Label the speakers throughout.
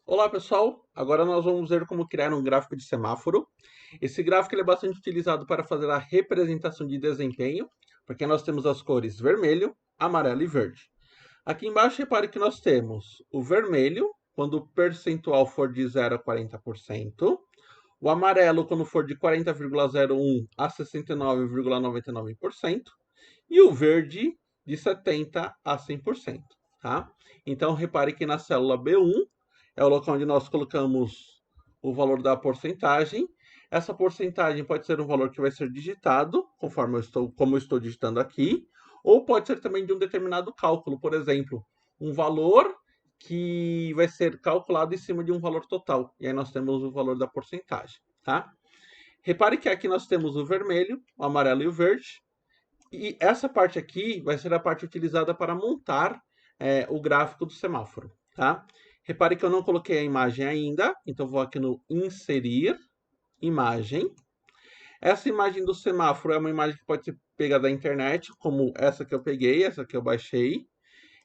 Speaker 1: Olá pessoal, agora nós vamos ver como criar um gráfico de semáforo. Esse gráfico ele é bastante utilizado para fazer a representação de desempenho, porque nós temos as cores vermelho, amarelo e verde. Aqui embaixo repare que nós temos o vermelho, quando o percentual for de 0 a 40%, o amarelo quando for de 40,01 a 69,99% e o verde de 70 a 100%, tá? Então repare que na célula B1 é o local onde nós colocamos o valor da porcentagem. Essa porcentagem pode ser um valor que vai ser digitado, conforme como eu estou digitando aqui, ou pode ser também de um determinado cálculo, por exemplo, um valor que vai ser calculado em cima de um valor total. E aí nós temos o valor da porcentagem, tá? Repare que aqui nós temos o vermelho, o amarelo e o verde. E essa parte aqui vai ser a parte utilizada para montar o gráfico do semáforo, tá? Repare que eu não coloquei a imagem ainda, então vou aqui no inserir, imagem. Essa imagem do semáforo é uma imagem que pode ser pegada da internet, como essa que eu peguei, essa que eu baixei.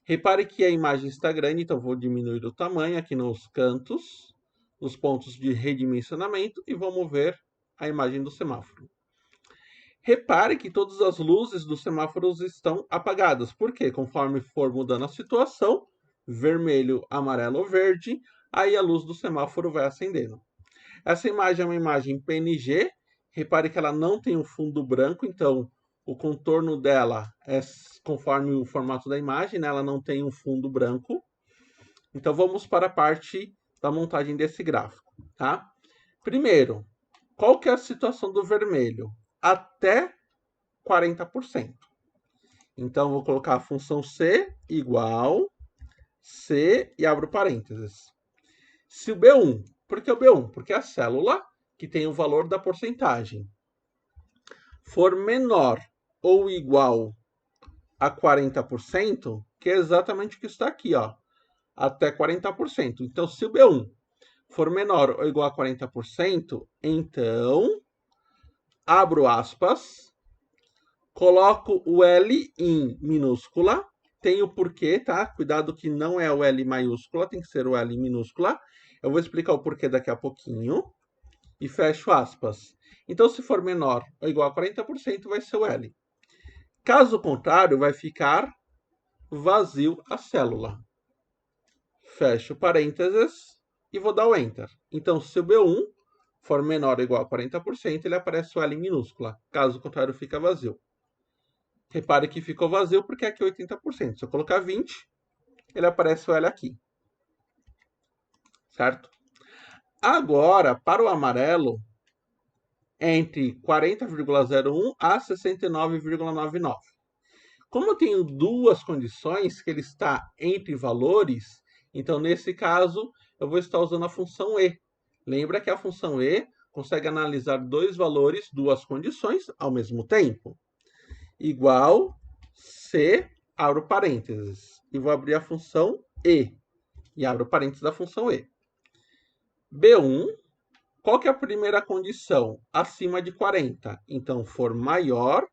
Speaker 1: Repare que a imagem está grande, então vou diminuir o tamanho aqui nos cantos, nos pontos de redimensionamento e vou mover a imagem do semáforo. Repare que todas as luzes dos semáforos estão apagadas. Por quê? Conforme for mudando a situação, vermelho, amarelo ou verde, aí a luz do semáforo vai acendendo. Essa imagem é uma imagem PNG. Repare que ela não tem um fundo branco, então o contorno dela é conforme o formato da imagem, né? Ela não tem um fundo branco. Então vamos para a parte da montagem desse gráfico, tá? Primeiro, qual que é a situação do vermelho? Até 40%. Então, vou colocar a função C igual C e abro parênteses. Se o B1, por que o B1? Porque a célula que tem o valor da porcentagem for menor ou igual a 40%, que é exatamente o que está aqui, ó, até 40%. Então, se o B1 for menor ou igual a 40%, então, abro aspas, coloco o L em minúscula. Tem o porquê, tá? Cuidado que não é o L maiúscula, tem que ser o L em minúscula. Eu vou explicar o porquê daqui a pouquinho. E fecho aspas. Então, se for menor ou igual a 40%, vai ser o L. Caso contrário, vai ficar vazio a célula. Fecho parênteses e vou dar o Enter. Então, se o B1 for menor ou igual a 40%, ele aparece o L em minúscula. Caso contrário, fica vazio. Repare que ficou vazio porque aqui é 80%. Se eu colocar 20, ele aparece o L aqui. Certo? Agora, para o amarelo, entre 40,01 a 69,99. Como eu tenho duas condições, que ele está entre valores, então nesse caso eu vou estar usando a função E. Lembra que a função E consegue analisar dois valores, duas condições ao mesmo tempo. Igual C, abro parênteses, e vou abrir a função E, e abro parênteses da função E. B1, qual que é a primeira condição? Acima de 40. Então, for maior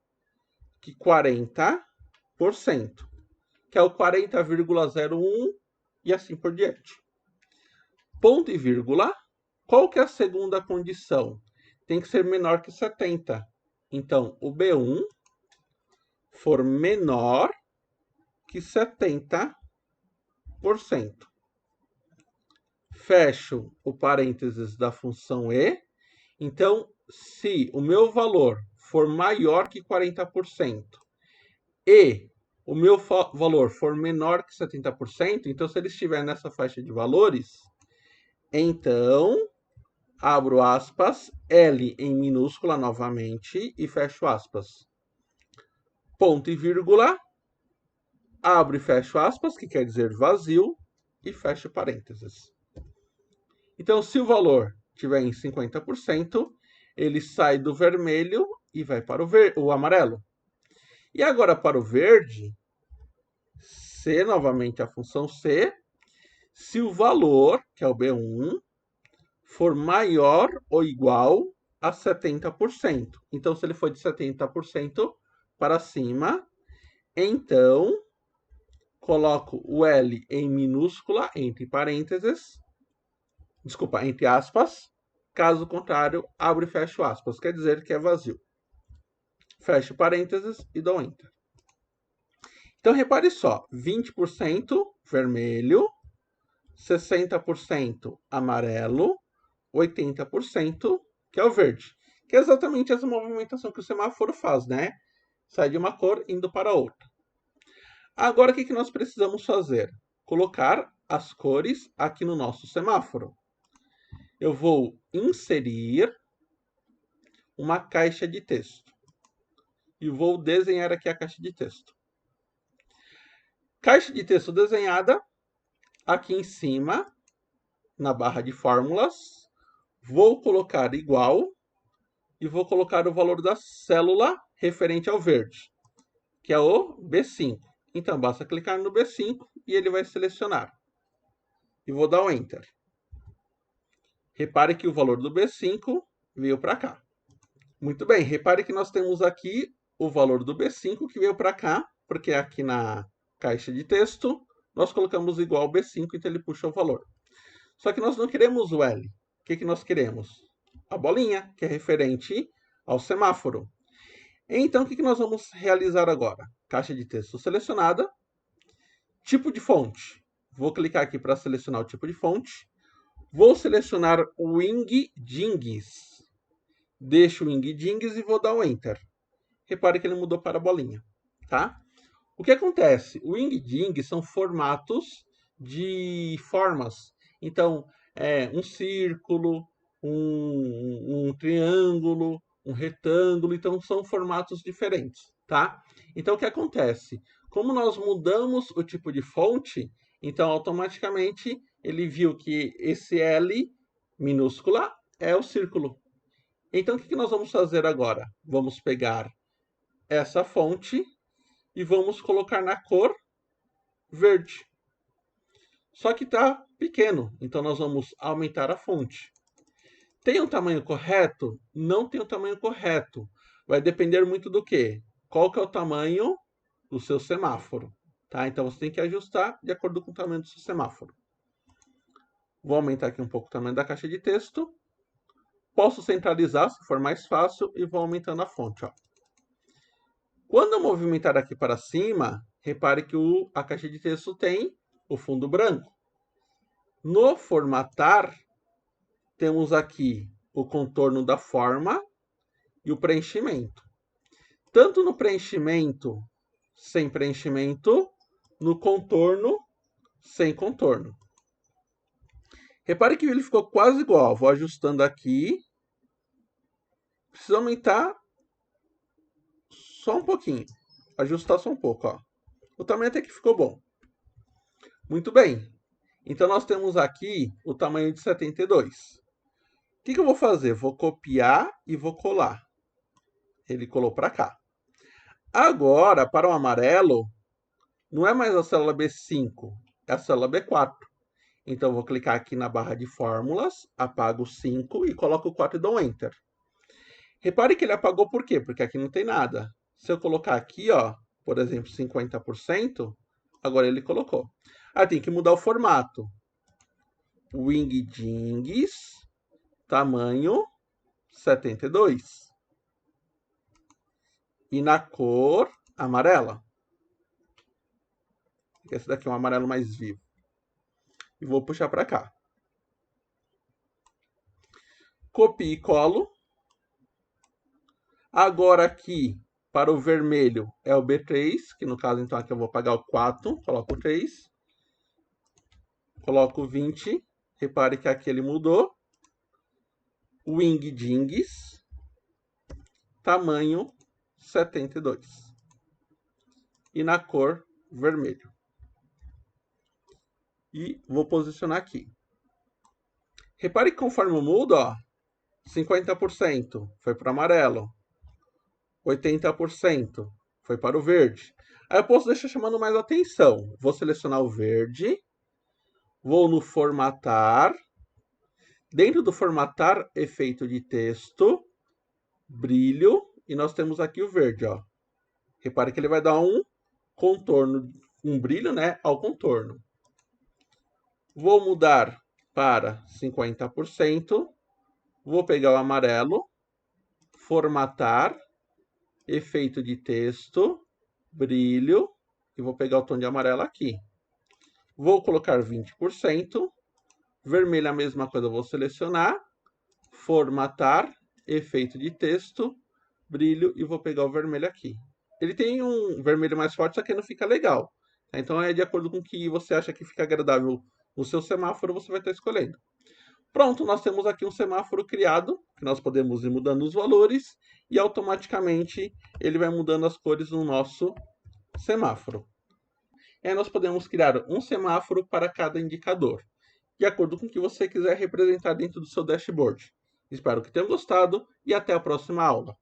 Speaker 1: que 40%, que é o 40,01 e assim por diante. Ponto e vírgula, qual que é a segunda condição? Tem que ser menor que 70. Então, o B1 for menor que 70%. Fecho o parênteses da função E. Então, se o meu valor for maior que 40% e o meu valor for menor que 70%, então se ele estiver nessa faixa de valores, então abro aspas, L em minúscula novamente e fecho aspas. Ponto e vírgula, abro e fecho aspas, que quer dizer vazio, e fecho parênteses. Então, se o valor estiver em 50%, ele sai do vermelho e vai para o amarelo. E agora para o verde, C, novamente a função C, se o valor, que é o B1, for maior ou igual a 70%. Então, se ele for de 70% para cima, então coloco o L em minúscula, entre parênteses, desculpa, entre aspas. Caso contrário, abro e fecho aspas, quer dizer que é vazio. Fecho parênteses e dou Enter. Então, repare só, 20% vermelho, 60% amarelo, 80% que é o verde. Que é exatamente essa movimentação que o semáforo faz, né? Sai de uma cor indo para outra. Agora, o que nós precisamos fazer? Colocar as cores aqui no nosso semáforo. Eu vou inserir uma caixa de texto. E vou desenhar aqui a caixa de texto. Caixa de texto desenhada. Aqui em cima, na barra de fórmulas, vou colocar igual e vou colocar o valor da célula referente ao verde, que é o B5. Então, basta clicar no B5 e ele vai selecionar. E vou dar o Enter. Repare que o valor do B5 veio para cá. Muito bem, repare que nós temos aqui o valor do B5 que veio para cá, porque aqui na caixa de texto nós colocamos igual ao B5, então ele puxa o valor. Só que nós não queremos o L. O que nós queremos? A bolinha, que é referente ao semáforo. Então, o que nós vamos realizar agora? Caixa de texto selecionada. Tipo de fonte. Vou clicar aqui para selecionar o tipo de fonte. Vou selecionar o Wingdings. Deixo o Wingdings e vou dar o Enter. Repare que ele mudou para a bolinha. Tá? O que acontece? O Wingdings são formatos de formas. Então, um círculo, um triângulo, um retângulo. Então, são formatos diferentes, tá? Então, o que acontece? Como nós mudamos o tipo de fonte, então, automaticamente, ele viu que esse L minúscula é o círculo. Então, o que nós vamos fazer agora? Vamos pegar essa fonte e vamos colocar na cor verde. Só que está pequeno, então nós vamos aumentar a fonte. Tem um tamanho correto? Não tem o tamanho correto. Vai depender muito do quê? Qual que é o tamanho do seu semáforo? Tá? Então você tem que ajustar de acordo com o tamanho do seu semáforo. Vou aumentar aqui um pouco o tamanho da caixa de texto. Posso centralizar se for mais fácil e vou aumentando a fonte. Ó. Quando eu movimentar aqui para cima, repare que a caixa de texto tem o fundo branco. No formatar, temos aqui o contorno da forma e o preenchimento. Tanto no preenchimento, sem preenchimento, no contorno, sem contorno. Repare que ele ficou quase igual. Vou ajustando aqui. Preciso aumentar só um pouquinho. Ajustar só um pouco. Ó. O tamanho até que ficou bom. Muito bem. Então, nós temos aqui o tamanho de 72. O que eu vou fazer? Vou copiar e vou colar. Ele colou para cá. Agora, para o amarelo, não é mais a célula B5, é a célula B4. Então, eu vou clicar aqui na barra de fórmulas, apago o 5 e coloco o 4 e dou Enter. Repare que ele apagou por quê? Porque aqui não tem nada. Se eu colocar aqui, ó, por exemplo, 50%, agora ele colocou. Tem que mudar o formato. Wingdings, tamanho 72. E na cor amarela. Esse daqui é um amarelo mais vivo. E vou puxar para cá. Copio e colo. Agora aqui, para o vermelho, é o B3, que no caso, então, aqui eu vou apagar o 4, coloco o 3. Coloco o 20. Repare que aqui ele mudou. Wingdings, tamanho 72. E na cor vermelho. E vou posicionar aqui. Repare que conforme eu mudo, ó, 50% foi para o amarelo, 80% foi para o verde. Aí eu posso deixar chamando mais atenção. Vou selecionar o verde, vou no formatar. Dentro do formatar, efeito de texto, brilho, e nós temos aqui o verde. Ó. Repare que ele vai dar um contorno, um brilho, né, ao contorno. Vou mudar para 50%. Vou pegar o amarelo, formatar, efeito de texto, brilho, e vou pegar o tom de amarelo aqui. Vou colocar 20%. Vermelho a mesma coisa, vou selecionar, formatar, efeito de texto, brilho, e vou pegar o vermelho aqui. Ele tem um vermelho mais forte, só que não fica legal. Então é de acordo com o que você acha que fica agradável no seu semáforo, você vai estar escolhendo. Pronto, nós temos aqui um semáforo criado, que nós podemos ir mudando os valores, e automaticamente ele vai mudando as cores no nosso semáforo. E aí nós podemos criar um semáforo para cada indicador, de acordo com o que você quiser representar dentro do seu dashboard. Espero que tenham gostado e até a próxima aula.